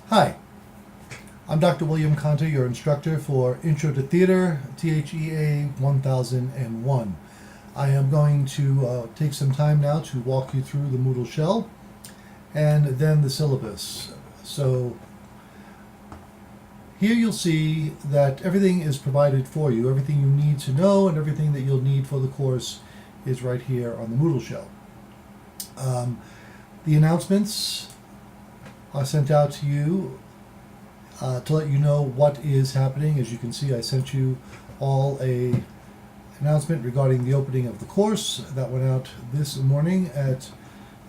Hi, I'm Dr. William Conte, your instructor for Intro to Theater, THEA 1001. I am going to take some time now to walk you through the Moodle shell and then the syllabus. So here you'll see that everything is provided for you. Everything you need to know and everything that you'll need for the course is right here on the Moodle shell. The announcements are sent out to you to let you know what is happening. As you can see, I sent you all a announcement regarding the opening of the course that went out this morning at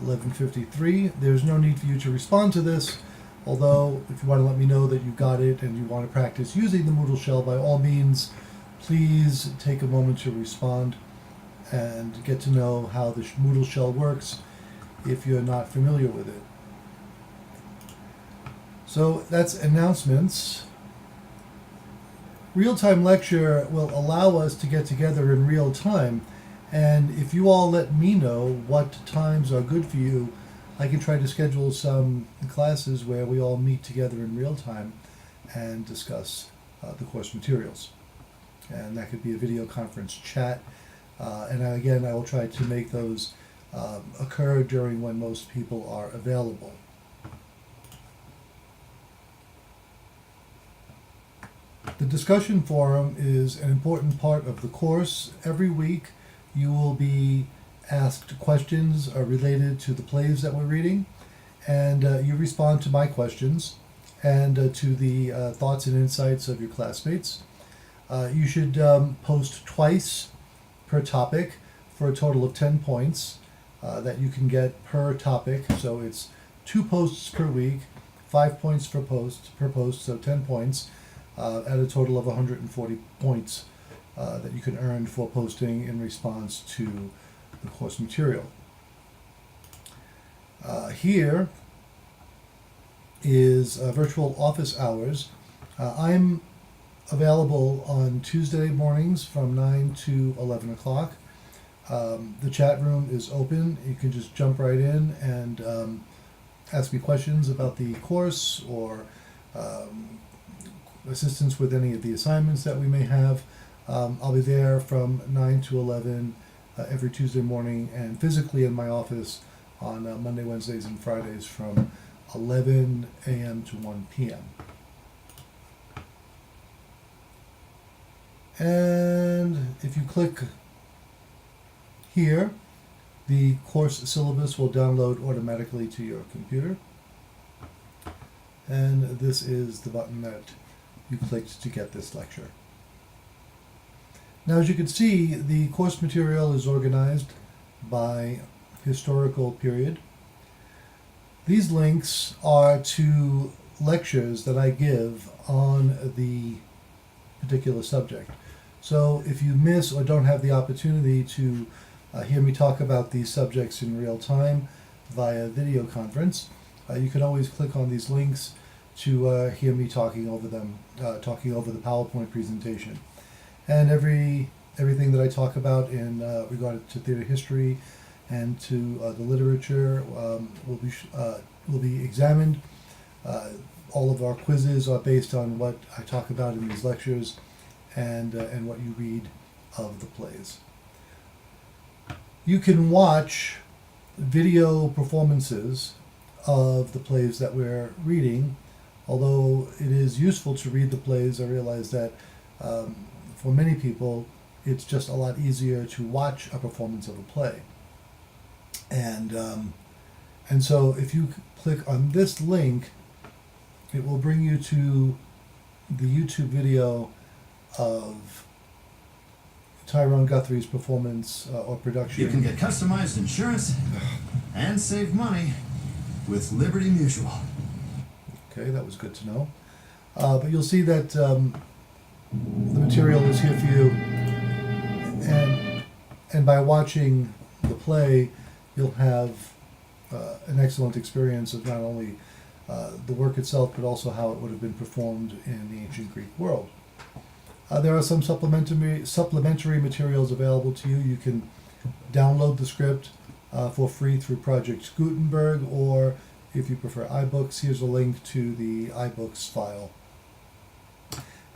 11:53. There's no need for you to respond to this, although if you want to let me know that you got it and you want to practice using the Moodle shell, by all means, please take a moment to respond and get to know how the Moodle shell works if you're not familiar with it. So that's announcements. Real-time lecture will allow us to get together in real time, and if you all let me know what times are good for you, I can try to schedule some classes where we all meet together in real time and discuss the course materials. And that could be a video conference chat, and I will try to make those occur during when most people are available. The discussion forum is an important part of the course. Every week you will be asked questions related to the plays that we're reading, and you respond to my questions and to the thoughts and insights of your classmates. You should post twice per topic for a total of 10 points that you can get per topic. So it's 2 posts per week, 5 points per post, so 10 points. At a total of 140 points that you can earn for posting in response to the course material. Here is virtual office hours. I'm available on Tuesday mornings from 9 to 11 o'clock. The chat room is open. You can just jump right in and ask me questions about the course or assistance with any of the assignments that we may have. I'll be there from 9 to 11 every Tuesday morning, and physically in my office on Monday, Wednesdays, and Fridays from 11 a.m. to 1 p.m. And if you click here, the course syllabus will download automatically to your computer. And this is the button that you clicked to get this lecture. Now, as you can see, the course material is organized by historical period. These links are to lectures that I give on the particular subject. So if you miss or don't have the opportunity to hear me talk about these subjects in real time via video conference, you can always click on these links to hear me talking over them, talking over the PowerPoint presentation. And everything that I talk about in regard to theater history and to the literature will be examined. All of our quizzes are based on what I talk about in these lectures and what you read of the plays. You can watch video performances of the plays that we're reading. Although it is useful to read the plays, I realize that for many people it's just a lot easier to watch a performance of a play. And so if you click on this link, it will bring you to the YouTube video of Tyrone Guthrie's performance or production. You can get customized insurance and save money with Liberty Mutual. Okay, that was good to know. But you'll see that the material is here for you, and by watching the play, you'll have an excellent experience of not only the work itself, but also how it would have been performed in the ancient Greek world. There are some supplementary materials available to you. You can download the script for free through Project Gutenberg, or If you prefer iBooks, here's a link to the iBooks file.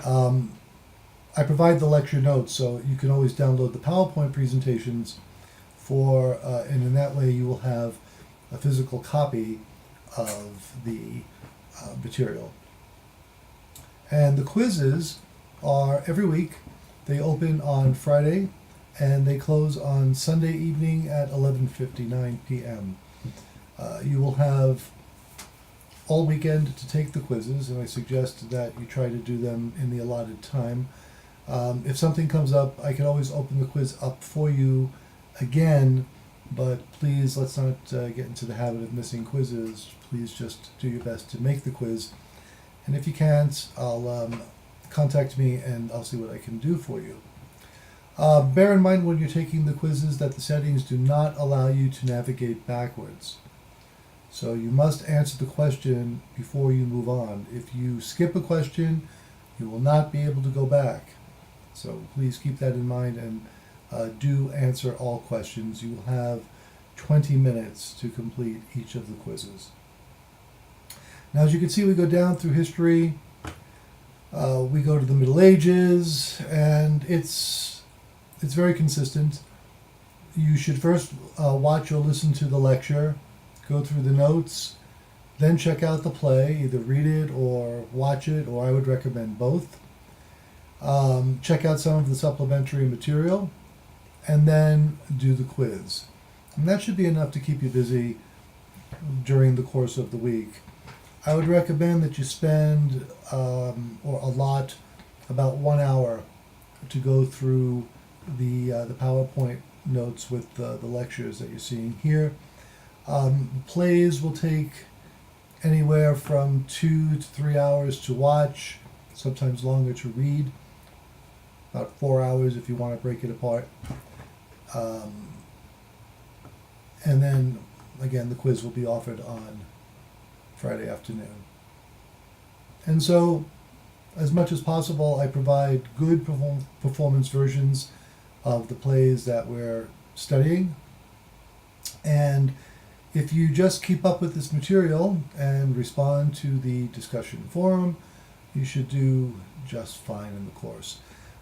I provide the lecture notes, so you can always download the PowerPoint presentations and in that way you will have a physical copy of the material. And the quizzes are every week. They open on Friday and they close on Sunday evening at 11:59 p.m. You will have all weekend to take the quizzes, and I suggest that you try to do them in the allotted time. If something comes up, I can always open the quiz up for you again, but please let's not get into the habit of missing quizzes. Please just do your best to make the quiz. And if you can't, I'll contact me and I'll see what I can do for you. Bear in mind when you're taking the quizzes that the settings do not allow you to navigate backwards. So you must answer the question before you move on. If you skip a question, you will not be able to go back. So please keep that in mind and do answer all questions. You will have 20 minutes to complete each of the quizzes. Now, as you can see, we go down through history. We go to the Middle Ages, and it's very consistent. You should first watch or listen to the lecture, go through the notes, then check out the play, either read it or watch it, or I would recommend both. Check out some of the supplementary material, and then do the quiz. And that should be enough to keep you busy during the course of the week. I would recommend that you spend or allot about 1 hour to go through the PowerPoint notes with the lectures that you're seeing here. Plays will take anywhere from 2 to 3 hours to watch, sometimes longer to read, about 4 hours if you want to break it apart. And then, again, the quiz will be offered on Friday afternoon. And so, as much as possible, I provide good performance versions of the plays that we're studying. And if you just keep up with this material and respond to the discussion forum, you should do just fine in the course.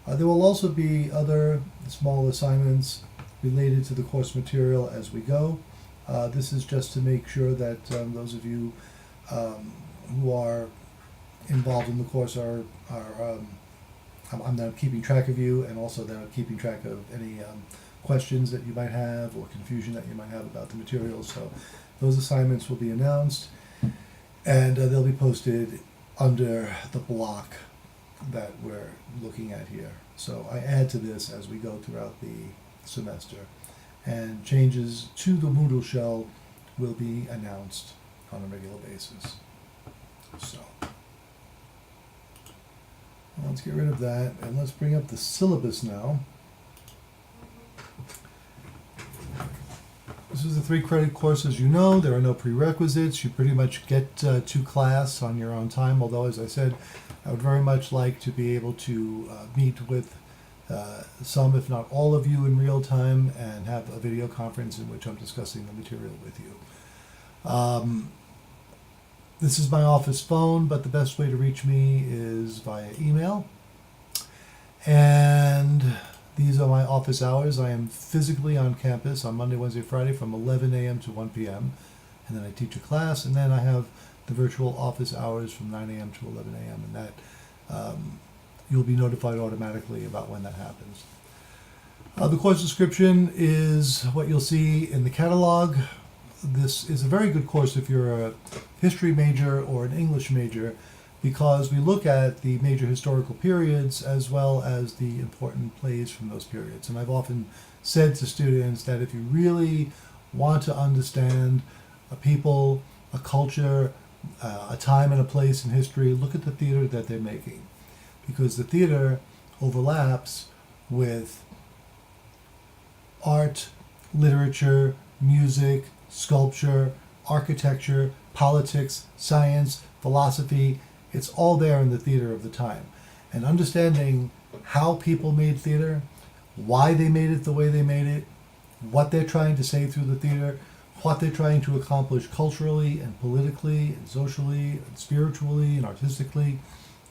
There will also be other small assignments related to the course material as we go. This is just to make sure that those of you who are involved in the course I'm now keeping track of you, and also that I'm keeping track of any questions that you might have or confusion that you might have about the materials. So those assignments will be announced, and they'll be posted under the block that we're looking at here. So I add to this as we go throughout the semester, and changes to the Moodle shell will be announced on a regular basis. So let's get rid of that, and let's bring up the syllabus now. This is a 3-credit course, as you know. There are no prerequisites. You pretty much get to class on your own time, although, as I said, I would very much like to be able to meet with some, if not all of you in real time, and have a video conference in which I'm discussing the material with you. This is my office phone, but the best way to reach me is via email. And these are my office hours. I am physically on campus on Monday, Wednesday, Friday from 11 a.m. to 1 p.m. And then I teach a class, and then I have the virtual office hours from 9 a.m. to 11 a.m. And that you'll be notified automatically about when that happens. The course description is what you'll see in the catalog. This is a very good course if you're a history major or an English major, because we look at the major historical periods as well as the important plays from those periods. And I've often said to students that if you really want to understand a people, a culture, a time and a place in history, look at the theater that they're making, because the theater overlaps with art, literature, music, sculpture, architecture, politics, science, philosophy. It's all there in the theater of the time. And understanding how people made theater, why they made it the way they made it, what they're trying to say through the theater, what they're trying to accomplish culturally and politically and socially and spiritually and artistically,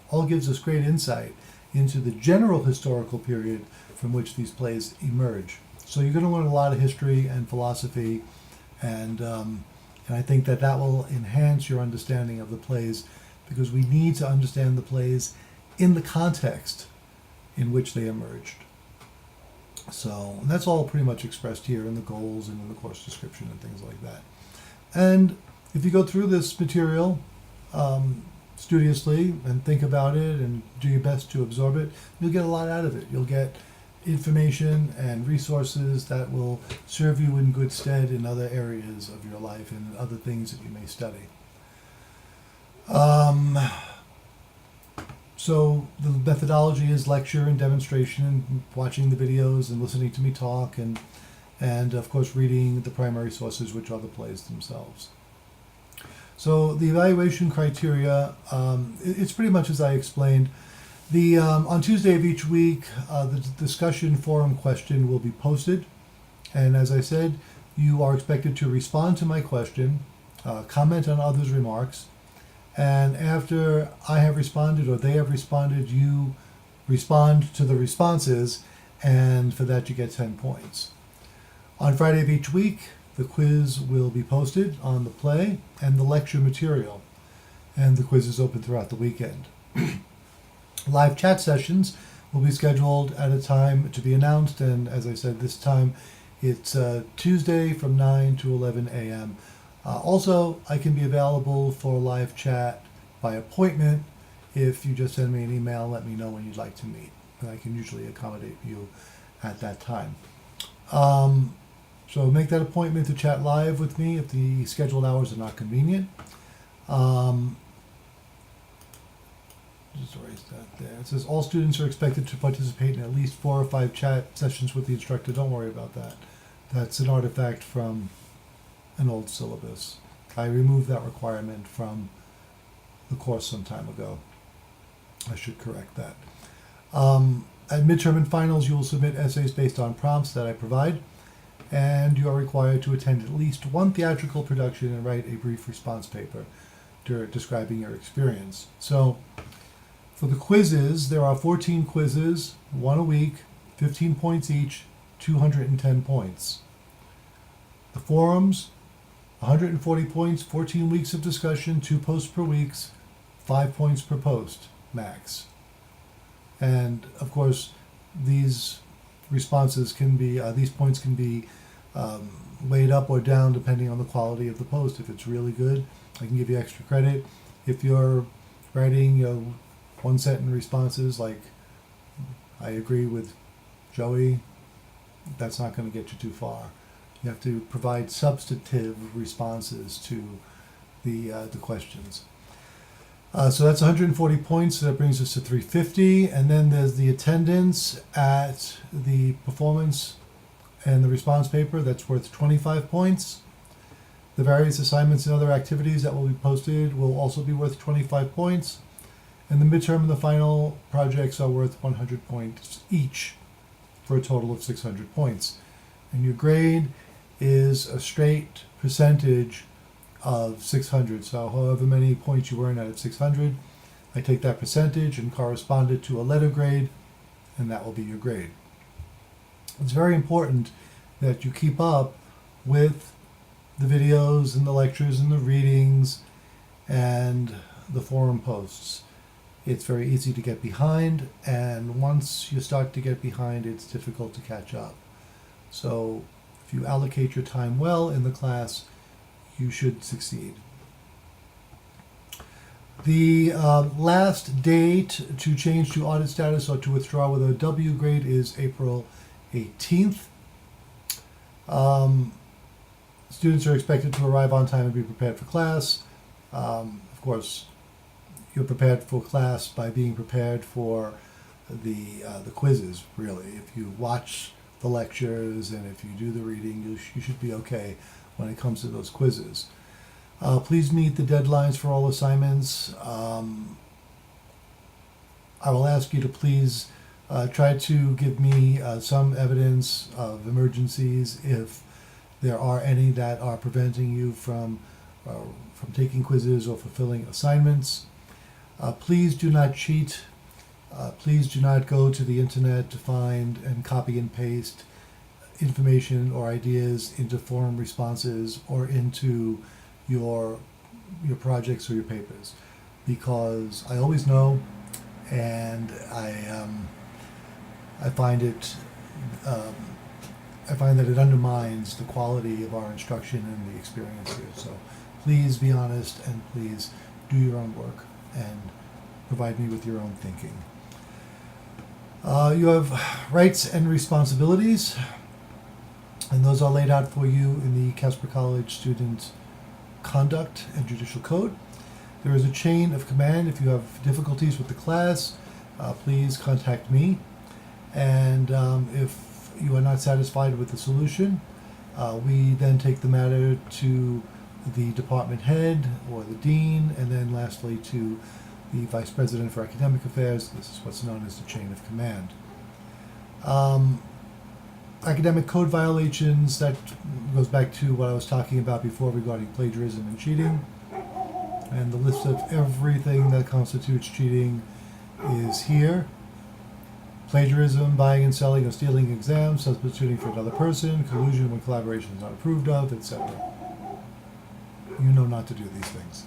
all gives us great insight into the general historical period from which these plays emerge. So you're going to learn a lot of history and philosophy, and I think that that will enhance your understanding of the plays, because we need to understand the plays in the context in which they emerged. So that's all pretty much expressed here in the goals and in the course description and things like that. And if you go through this material studiously and think about it and do your best to absorb it, you'll get a lot out of it. You'll get information and resources that will serve you in good stead in other areas of your life and other things that you may study. So the methodology is lecture and demonstration, and watching the videos and listening to me talk, and of course reading the primary sources, which are the plays themselves. So the evaluation criteria, it's pretty much as I explained. On Tuesday of each week, the discussion forum question will be posted, and as I said, you are expected to respond to my question, comment on others' remarks, and after I have responded or they have responded, you respond to the responses, and for that you get 10 points. On Friday of each week, the quiz will be posted on the play and the lecture material, and the quiz is open throughout the weekend. Live chat sessions will be scheduled at a time to be announced, and as I said, this time it's Tuesday from 9 to 11 a.m. Also, I can be available for live chat by appointment. If you just send me an email, let me know when you'd like to meet, and I can usually accommodate you at that time. So make that appointment to chat live with me if the scheduled hours are not convenient. Just erase that there. It says all students are expected to participate in at least 4 or 5 chat sessions with the instructor. Don't worry about that. That's an artifact from an old syllabus. I removed that requirement from the course some time ago. I should correct that. At midterm and finals, you will submit essays based on prompts that I provide, and you are required to attend at least one theatrical production and write a brief response paper describing your experience. So, for the quizzes, there are 14 quizzes, 1 a week, 15 points each, 210 points. The forums, 140 points, 14 weeks of discussion, 2 posts per week, 5 points per post, max. And of course, these responses can be, these points can be weighed up or down depending on the quality of the post. If it's really good, I can give you extra credit. If you're writing one-sentence responses like I agree with Joey, that's not going to get you too far. You have to provide substantive responses to the questions. So that's 140 points. So that brings us to 350. And then there's the attendance at the performance and the response paper. That's worth 25 points. The various assignments and other activities that will be posted will also be worth 25 points. And the midterm and the final projects are worth 100 points each, for a total of 600 points. And your grade is a straight percentage of 600. So however many points you earn out of 600, I take that percentage and correspond it to a letter grade, and that will be your grade. It's very important that you keep up with the videos and the lectures and the readings and the forum posts. It's very easy to get behind, and once you start to get behind, it's difficult to catch up. So if you allocate your time well in the class, you should succeed. The last date to change to audit status or to withdraw with a W grade is April 18th. Students are expected to arrive on time and be prepared for class. Of course, you're prepared for class by being prepared for the quizzes, really. If you watch the lectures and if you do the reading, you should be okay when it comes to those quizzes. Please meet the deadlines for all assignments. I will ask you to please try to give me some evidence of emergencies if there are any that are preventing you from taking quizzes or fulfilling assignments. Please do not cheat. Please do not go to the internet to find and copy and paste information or ideas into forum responses or into your projects or your papers, because I always know, and I find that it undermines the quality of our instruction and the experience here. So please be honest, and please do your own work and provide me with your own thinking. You have rights and responsibilities, and those are laid out for you in the Casper College Student Conduct and Judicial Code. There is a chain of command. If you have difficulties with the class, please contact me. And if you are not satisfied with the solution, we then take the matter to the department head or the dean, and then lastly to the vice president for academic affairs. This is what's known as the chain of command. Academic code violations, that goes back to what I was talking about before regarding plagiarism and cheating. And the list of everything that constitutes cheating is here. Plagiarism, buying and selling or stealing exams, substituting for another person, collusion when collaboration is not approved of, etc. You know not to do these things.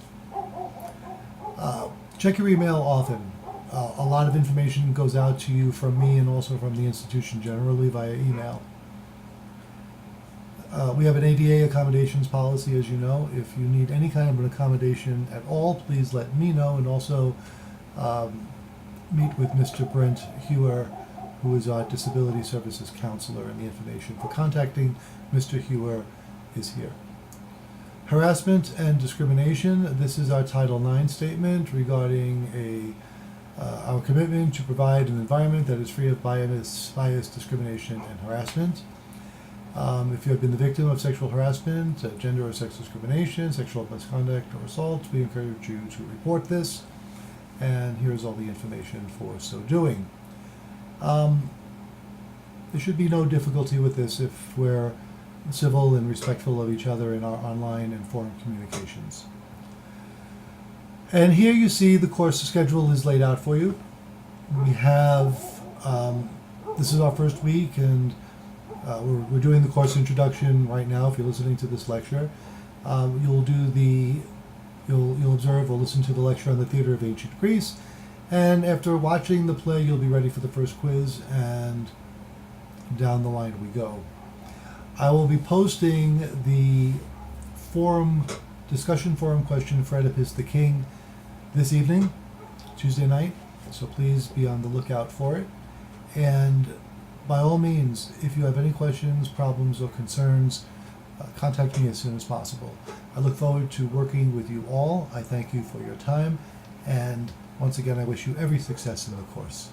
Check your email often. A lot of information goes out to you from me and also from the institution generally via email. We have an ADA accommodations policy, as you know. If you need any kind of an accommodation at all, please let me know, and also meet with Mr. Brent Hewer, who is our Disability Services Counselor, and the information for contacting Mr. Hewer is here. Harassment and discrimination. This is our Title IX statement regarding our commitment to provide an environment that is free of bias, discrimination, and harassment. If you have been the victim of sexual harassment, gender or sex discrimination, sexual misconduct, or assault, we encourage you to report this. And here's all the information for so doing. There should be no difficulty with this if we're civil and respectful of each other in our online and forum communications. And here you see the course schedule is laid out for you. We have, this is our first week, and we're doing the course introduction right now. If you're listening to this lecture, you'll observe or listen to the lecture on the theater of ancient Greece, and after watching the play, you'll be ready for the first quiz, and down the line we go. I will be posting the discussion forum question for Oedipus the King this evening, Tuesday night, so please be on the lookout for it. And by all means, if you have any questions, problems, or concerns, contact me as soon as possible. I look forward to working with you all. I thank you for your time, and once again, I wish you every success in the course.